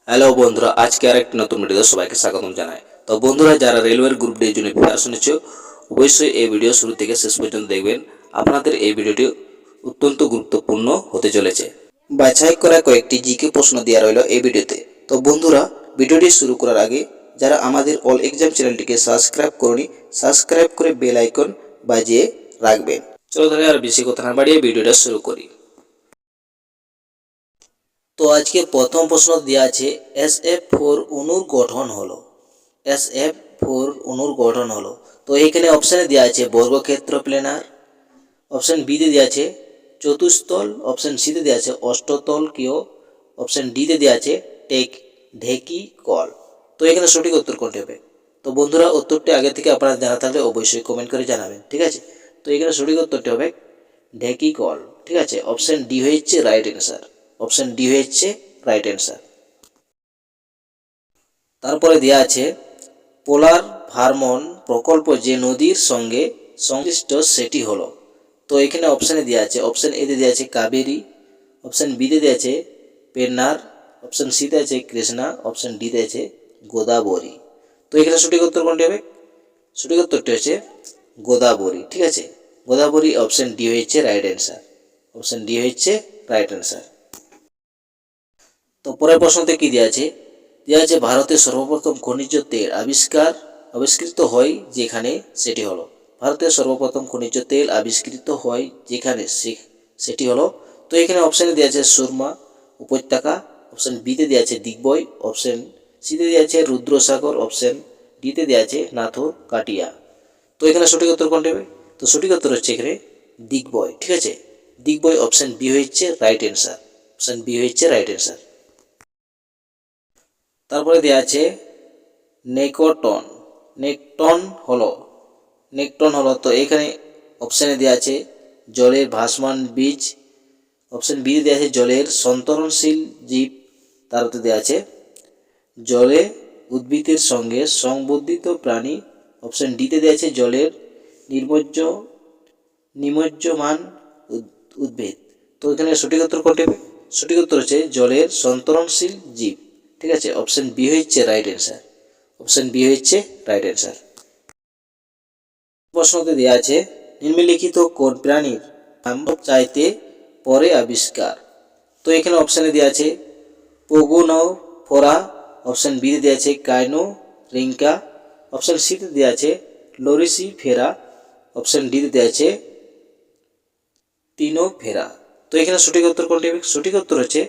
Hello বন্ধুরা, আজকে আরেকটি নতুন ভিডিওতে সবাইকে স্বাগতম জানাই। তো বন্ধুরা, যারা রেলওয়ের গ্রুপ ডি এর জন্য প্রিপারেশন নিচ্ছো, অবশ্যই এই ভিডিও শুরু থেকে শেষ পর্যন্ত দেখবেন। আপনাদের এই ভিডিওটি অত্যন্ত গুরুত্বপূর্ণ হতে চলেছে। বাছাই করা কয়েকটি জিকে প্রশ্ন দেওয়া রইল এই ভিডিওতে। তো বন্ধুরা, ভিডিওটি শুরু করার আগে যারা আমাদের অল এক্সাম চ্যানেলটিকে সাবস্ক্রাইব করনি, সাবস্ক্রাইব করে বেল আইকন বাজিয়ে রাখবেন। চলো তাহলে আর বেশি কথা না বাড়িয়ে ভিডিওটা শুরু করি। তো আজকে প্রথম প্রশ্ন দেওয়া আছে SF4 অণুর গঠন হলো। SF4 অণুর গঠন হলো। তো এখানে অপশানে দেওয়া আছে বর্গক্ষেত্র প্লেনার, অপশান বিতে দেওয়া আছে চতুস্তল, অপশান সিতে দেওয়া আছে অষ্টতলকীয়, অপশান ডিতে দেওয়া আছে ঢেকি কল। তো এখানে সঠিক উত্তর কোনটি হবে? তো বন্ধুরা, উত্তরটি আগে থেকে আপনারা জানা থাকলে অবশ্যই কমেন্ট করে জানাবেন, ঠিক আছে? তো এখানে সঠিক উত্তরটি হবে ঢেকি কল, ঠিক আছে? অপশান ডি হচ্ছে রাইট অ্যান্সার। অপশান ডি হচ্ছে রাইট অ্যান্সার। তারপরে দেওয়া আছে পোলার ভারমন প্রকল্প যে নদীর সঙ্গে সংশ্লিষ্ট সেটি হলো। তো এখানে অপশানে দেওয়া আছে, অপশান এতে দেওয়া আছে কাবেরী, অপশান বিতে দেওয়া আছে পেন্নার, অপশান সিতে আছে কৃষ্ণা, অপশান ডিতে আছে গোদাবরী। তো এখানে সঠিক উত্তর কোনটি হবে? সঠিক উত্তরটি হচ্ছে গোদাবরী, ঠিক আছে? গোদাবরী, অপশান ডি হচ্ছে রাইট অ্যান্সার। অপশান ডি হচ্ছে রাইট অ্যান্সার। তো পরের প্রশ্নতে কি দেওয়া আছে? দেওয়া আছে ভারতের সর্বপ্রথম খনিজ তেল আবিষ্কৃত হয় যেখানে সেটি হলো। ভারতের সর্বপ্রথম খনিজ তেল আবিষ্কৃত হয় যেখানে সেটি হলো। তো এখানে অপশানে দেওয়া আছে সুরমা উপত্যকা, অপশান বিতে দেওয়া আছে দিগ্বয়, অপশান সিতে দেওয়া আছে রুদ্রসাগর, অপশান ডিতে দেওয়া আছে নাথুর কাটিয়া। তো এখানে সঠিক উত্তর কোনটি হবে? তো সঠিক উত্তর হচ্ছে এখানে দিগ্বয়, ঠিক আছে? দিগ্বয়, অপশান বি হচ্ছে রাইট অ্যান্সার। অপশান বি হচ্ছে রাইট অ্যান্সার। তারপরে দেওয়া আছে নেকটন। নেকটন হলো তো এখানে অপশানে দেওয়া আছে জলের ভাসমান বীজ, অপশান বি দেওয়া আছে জলের সন্তরণশীল জীব, তারপরে দেওয়া আছে জলে উদ্ভিদের সঙ্গে সংবর্ধিত প্রাণী, অপশান ডিতে দেওয়া আছে জলের নিমজ্জমান উদ্ভিদ। তো এখানে সঠিক উত্তর কোনটি হবে? সঠিক উত্তর হচ্ছে জলের সন্তরণশীল জীব, ঠিক আছে? অপশান বি হচ্ছে রাইট অ্যান্সার। অপশান বি হচ্ছে রাইট অ্যান্সার। প্রশ্নতে দেওয়া আছে নিম্নলিখিত কোন প্রাণীর মানব চাইতে পরে আবিষ্কার? তো এখানে অপশানে দেওয়া আছে পোগোনোফোরা, অপশান বিতে দেওয়া আছে কাইনো রিঙ্কা, অপশান সিতে দেওয়া আছে লরিসিফেরা, অপশান ডিতে দেওয়া আছে টিনোফেরা। তো এখানে সঠিক উত্তর কোনটি হবে? সঠিক উত্তর হচ্ছে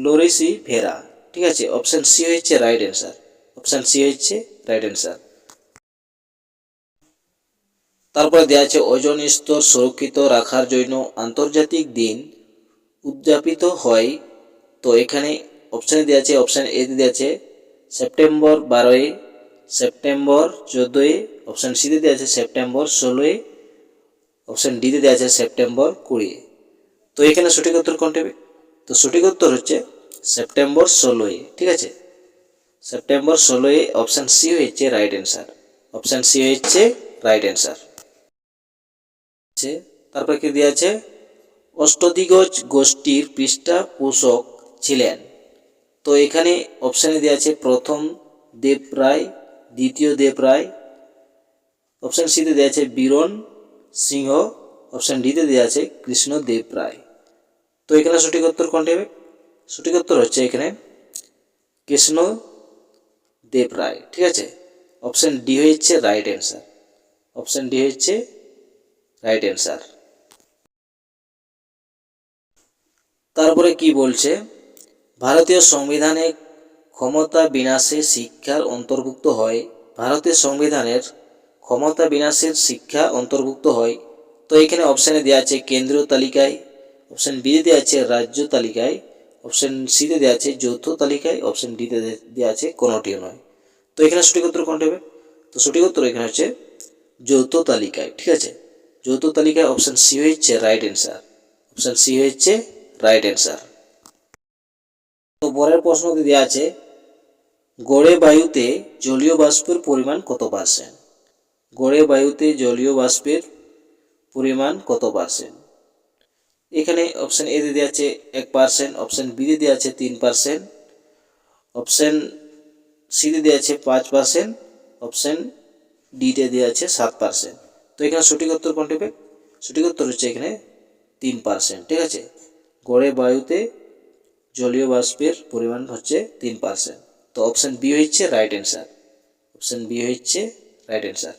লরিসিফেরা, ঠিক আছে? অপশান সি হচ্ছে রাইট অ্যান্সার। অপশান সি হচ্ছে রাইট অ্যান্সার। তারপরে দেওয়া আছে ওজোন স্তর সুরক্ষিত রাখার জন্য আন্তর্জাতিক দিন উদযাপিত হয়। তো এখানে অপশানে দেওয়া আছে, অপশান এ দেওয়া আছে সেপ্টেম্বর 12, সেপ্টেম্বর 14, অপশান সিতে দেওয়া আছে সেপ্টেম্বর 16, অপশান ডিতে দেওয়া আছে সেপ্টেম্বর 20। তো এখানে সঠিক উত্তর কোনটি হবে? তো সঠিক উত্তর হচ্ছে সেপ্টেম্বর 16, ঠিক আছে? সেপ্টেম্বর 16, অপশান সি হচ্ছে রাইট অ্যান্সার। অপশান সি হচ্ছে রাইট অ্যান্সার। তারপরে কি দেওয়া আছে অষ্টদিগ্গজ গোষ্ঠীর পৃষ্ঠপোষক ছিলেন। তো এখানে অপশানে দেওয়া আছে প্রথম দেব রায়, দ্বিতীয় দেব রায়, অপশান সিতে দেওয়া আছে বীরন সিংহ, অপশান ডিতে দেওয়া আছে কৃষ্ণদেব রায়। তো এখানে সঠিক উত্তর কোনটি হবে? সঠিক উত্তর হচ্ছে এখানে কৃষ্ণদেব রায়, ঠিক আছে? অপশান ডি হচ্ছে রাইট অ্যান্সার। অপশান ডি হচ্ছে রাইট অ্যান্সার। তারপরে কি বলছে? ভারতীয় সংবিধানে ক্ষমতা বিনাশের শিক্ষার অন্তর্ভুক্ত হয়। ভারতের সংবিধানের ক্ষমতা বিনাশের শিক্ষা অন্তর্ভুক্ত হয়। তো এখানে অপশানে দেওয়া আছে কেন্দ্রীয় তালিকায়, অপশান বিতে দেওয়া আছে রাজ্য তালিকায়, অপশান সিতে দেওয়া আছে যৌথ তালিকায়, অপশান ডিতে দেওয়া আছে কোনোটিও নয়। তো এখানে সঠিক উত্তর কোনটি হবে? তো সঠিক উত্তর এখানে হচ্ছে যৌথ তালিকায়, ঠিক আছে? যৌথ তালিকায়, অপশান সি হচ্ছে রাইট অ্যান্সার। অপশান সি হচ্ছে রাইট অ্যান্সার। তো পরের প্রশ্নটি দেওয়া আছে গড়ে বায়ুতে জলীয় বাষ্পের পরিমাণ কত পার্সেন্ট? গড়ে বায়ুতে জলীয় বাষ্পের পরিমাণ কত পার্সেন্ট? এখানে অপশান এ তে দেওয়া আছে 1%, অপশান বি তে দেওয়া আছে 3%, অপশান সি তে দেওয়া আছে 5%, অপশান ডি তে দেওয়া আছে 7%। তো এখানে সঠিক উত্তর কোনটি হবে? সঠিক উত্তর হচ্ছে এখানে 3%। ঠিক আছে, গড়ে বায়ুতে জলীয় বাষ্পের পরিমাণ হচ্ছে 3%। তো অপশান বি হচ্ছে রাইট অ্যান্সার। অপশান বি হচ্ছে রাইট অ্যান্সার।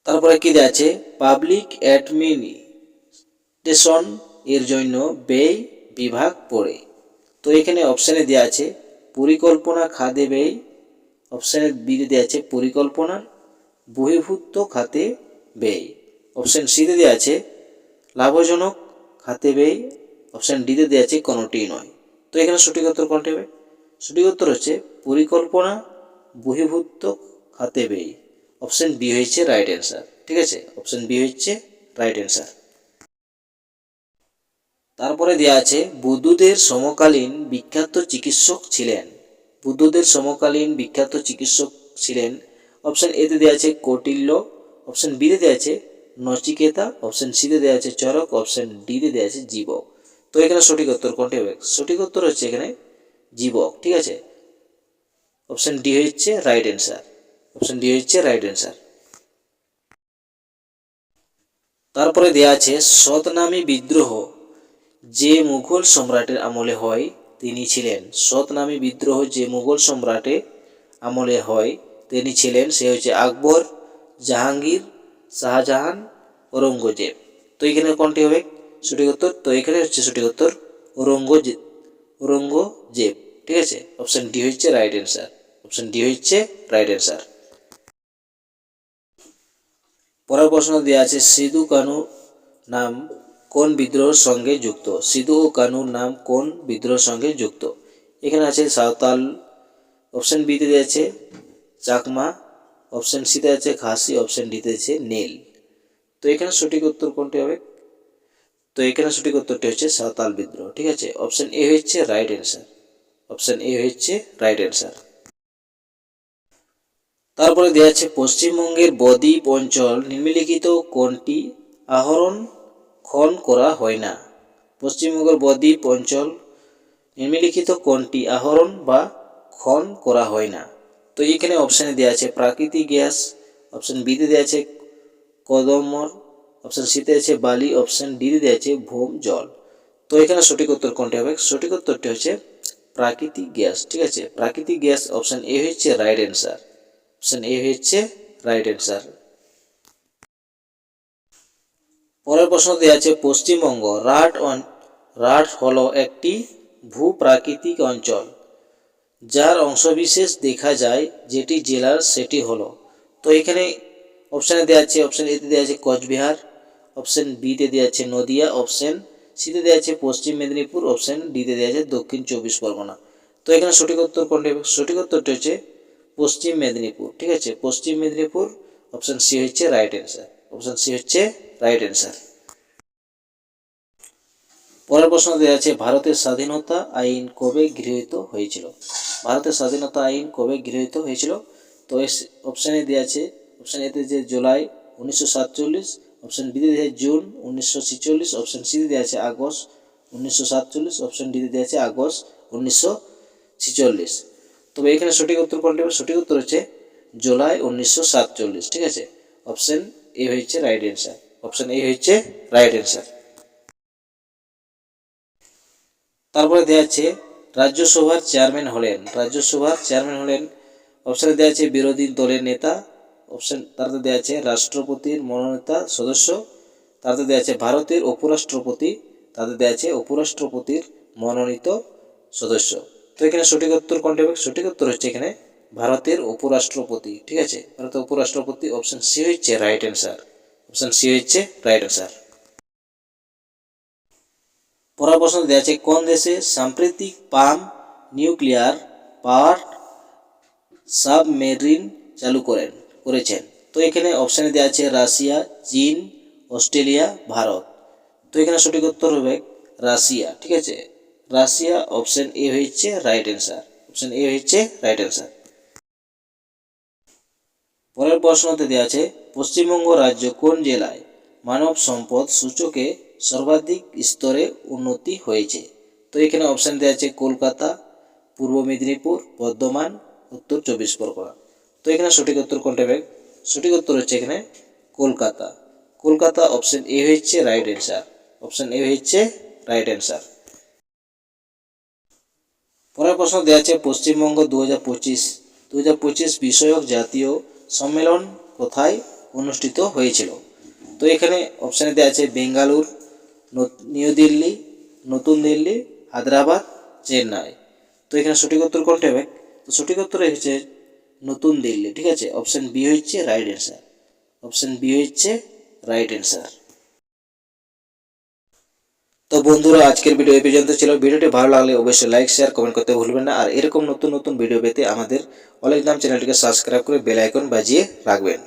তারপরে কি দেওয়া আছে? পাবলিক অ্যাডমিনিস্ট্রেশন এর জন্য ব্যয় বিভাগ পড়ে। তো এখানে অপশানে দেওয়া আছে পরিকল্পনা খাতে ব্যয়, অপশানের বি তে দেওয়া আছে পরিকল্পনা বহির্ভূত খাতে ব্যয়, অপশান সি তে দেওয়া আছে লাভজনক খাতে ব্যয়, অপশান ডি তে দেওয়া আছে কোনোটি নয়। তো এখানে সঠিক উত্তর কোনটি হবে? সঠিক উত্তর হচ্ছে পরিকল্পনা বহির্ভূত খাতে ব্যয়। অপশান বি হচ্ছে রাইট অ্যান্সার। ঠিক আছে, অপশান বি হচ্ছে রাইট অ্যান্সার। তারপরে দেওয়া আছে বুদ্ধদের সমকালীন বিখ্যাত চিকিৎসক ছিলেন। বুদ্ধদের সমকালীন বিখ্যাত চিকিৎসক ছিলেন। অপশান এ তে দেওয়া আছে কৌটিল্য, অপশান বি তে দেওয়া আছে নচিকেতা, অপশান সি তে দেওয়া আছে চরক, অপশান ডি তে দেওয়া আছে জীবক। তো এখানে সঠিক উত্তর কোনটি হবে? সঠিক উত্তর হচ্ছে এখানে জীবক। ঠিক আছে, অপশান ডি হচ্ছে রাইট অ্যান্সার। অপশান ডি হচ্ছে রাইট অ্যান্সার। তারপরে দেওয়া আছে শতনামী বিদ্রোহ যে মুঘল সম্রাটের আমলে হয় তিনি ছিলেন। শতনামী বিদ্রোহ যে মুঘল সম্রাটের আমলে হয় তিনি ছিলেন, সে হচ্ছে আকবর, জাহাঙ্গীর, শাহজাহান, ঔরঙ্গজেব। তো এখানে কোনটি হবে সঠিক উত্তর? তো এখানে হচ্ছে সঠিক উত্তর ঔরঙ্গজেব। ঔরঙ্গজেব। ঠিক আছে, অপশান ডি হচ্ছে রাইট অ্যান্সার। অপশান ডি হচ্ছে রাইট অ্যান্সার। পরের প্রশ্ন দেওয়া আছে সিধু কানু নাম কোন বিদ্রোহের সঙ্গে যুক্ত? সিধু ও কানুর নাম কোন বিদ্রোহের সঙ্গে যুক্ত? এখানে আছে সাঁওতাল, অপশান বি তে দেওয়া আছে চাকমা, অপশান সি তে আছে খাসি, অপশান ডি তে আছে নীল। তো এখানে সঠিক উত্তর কোনটি হবে? তো এখানে সঠিক উত্তরটি হচ্ছে সাঁওতাল বিদ্রোহ। ঠিক আছে, অপশান এ হচ্ছে রাইট অ্যান্সার। অপশান এ হচ্ছে রাইট অ্যান্সার। তারপরে দেওয়া আছে পশ্চিমবঙ্গের বদ্বীপ অঞ্চল নিম্নলিখিত কোনটি আহরণ খন করা হয় না? পশ্চিমবঙ্গের বদ্বীপ অঞ্চল নিম্নলিখিত কোনটি আহরণ বা খন করা হয় না? তো এখানে অপশানে দেওয়া আছে প্রাকৃতিক গ্যাস, অপশান বি তে দেওয়া আছে কদমর, অপশান সি তে আছে বালি, অপশান ডি তে দেওয়া আছে ভূম জল। তো এখানে সঠিক উত্তর কোনটি হবে? সঠিক উত্তরটি হচ্ছে প্রাকৃতিক গ্যাস। ঠিক আছে, প্রাকৃতিক গ্যাস, অপশান এ হচ্ছে রাইট অ্যান্সার। অপশান এ হচ্ছে রাইট অ্যান্সার। পরের প্রশ্ন দেওয়া আছে পশ্চিমবঙ্গ রাঢ় হলো একটি ভূপ্রাকৃতিক অঞ্চল যার অংশবিশেষ দেখা যায় যেটি জেলার সেটি হলো। তো এখানে অপশানে দেওয়া আছে অপশান এতে দেওয়া আছে কোচবিহার, অপশান বি তে দেওয়া আছে নদিয়া, অপশান সি তে দেওয়া আছে পশ্চিম মেদিনীপুর, অপশান ডি তে দেওয়া আছে দক্ষিণ চব্বিশ পরগনা। তো এখানে সঠিক উত্তর কোনটি হবে? সঠিক উত্তরটি হচ্ছে পশ্চিম মেদিনীপুর। ঠিক আছে, পশ্চিম মেদিনীপুর। অপশান সি হচ্ছে রাইট অ্যান্সার। অপশান সি হচ্ছে রাইট অ্যান্সার। পরের প্রশ্ন দেওয়া আছে ভারতের স্বাধীনতা আইন কবে গৃহীত হয়েছিল? ভারতের স্বাধীনতা আইন কবে গৃহীত হয়েছিল? তো অপশানে দেওয়া আছে অপশান এতে যে জুলাই 1947, অপশান বি তে দেওয়া আছে জুন 1946, অপশান সি তে দেওয়া আছে আগস্ট 1947, অপশান ডি তে দেওয়া আছে আগস্ট 1946। তবে এখানে সঠিক উত্তর কোনটি হবে? সঠিক উত্তর হচ্ছে জুলাই 1947। ঠিক আছে, অপশান এ হচ্ছে রাইট অ্যান্সার। অপশান এ হচ্ছে রাইট অ্যান্সার। তারপরে দেওয়া আছে রাজ্যসভার চেয়ারম্যান হলেন অপশানে দেওয়া আছে বিরোধী দলের নেতা, অপশান তারপরে দেওয়া আছে রাষ্ট্রপতির মনোনীত সদস্য, তারপরে দেওয়া আছে ভারতের উপরাষ্ট্রপতি, তারপরে দেওয়া আছে উপরাষ্ট্রপতির মনোনীত সদস্য। তো এখানে সঠিক উত্তর কোনটি হবে? সঠিক উত্তর হচ্ছে এখানে ভারতের উপরাষ্ট্রপতি। ঠিক আছে, ভারতের উপরাষ্ট্রপতি। অপশান সি হচ্ছে রাইট অ্যান্সার। অপশান সি হচ্ছে রাইট অ্যান্সার। পরের প্রশ্ন দেওয়া আছে কোন দেশে সাম্প্রতিক নিউক্লিয়ার পাওয়ার সাবমেরিন চালু করেছেন? তো এখানে অপশানে দেওয়া আছে রাশিয়া, চীন, অস্ট্রেলিয়া, ভারত। তো এখানে সঠিক উত্তর হবে রাশিয়া। ঠিক আছে, রাশিয়া। অপশান এ হচ্ছে রাইট অ্যান্সার। অপশান এ হচ্ছে রাইট অ্যান্সার। পরের প্রশ্নতে দেওয়া আছে পশ্চিমবঙ্গ রাজ্য কোন জেলায় মানব সম্পদ সূচকে সর্বাধিক স্তরে উন্নতি হয়েছে? তো এখানে অপশান দেওয়া আছে কলকাতা, পূর্ব মেদিনীপুর, বর্ধমান, উত্তর 24 পরগনা। তো এখানে সঠিক উত্তর কোনটা হবে? সঠিক উত্তর হচ্ছে এখানে কলকাতা। কলকাতা অপশন এ হচ্ছে রাইট অ্যান্সার। অপশন এ হচ্ছে রাইট অ্যান্সার। পরের প্রশ্ন দেওয়া আছে পশ্চিমবঙ্গ 2025 বিষয়ক জাতীয় সম্মেলন কোথায় অনুষ্ঠিত হয়েছিল? তো এখানে অপশানে দেওয়া আছে বেঙ্গালুর, নিউ দিল্লি, নতুন দিল্লি, হায়দ্রাবাদ, চেন্নাই। তো এখানে সঠিক উত্তর কোনটা হবে? তো সঠিক উত্তর হচ্ছে নতুন দিল্লি। ঠিক আছে, অপশন বি হচ্ছে রাইট অ্যান্সার। অপশন বি হচ্ছে রাইট অ্যান্সার। তো বন্ধুরা, আজকের ভিডিও এই পর্যন্ত ছিল। ভিডিওটি ভালো লাগলে অবশ্যই লাইক, শেয়ার, কমেন্ট করতে ভুলবেন না। আর এরকম নতুন নতুন ভিডিও পেতে আমাদের অল এক্সাম চ্যানেলটিকে সাবস্ক্রাইব করে বেল আইকন বাজিয়ে রাখবেন।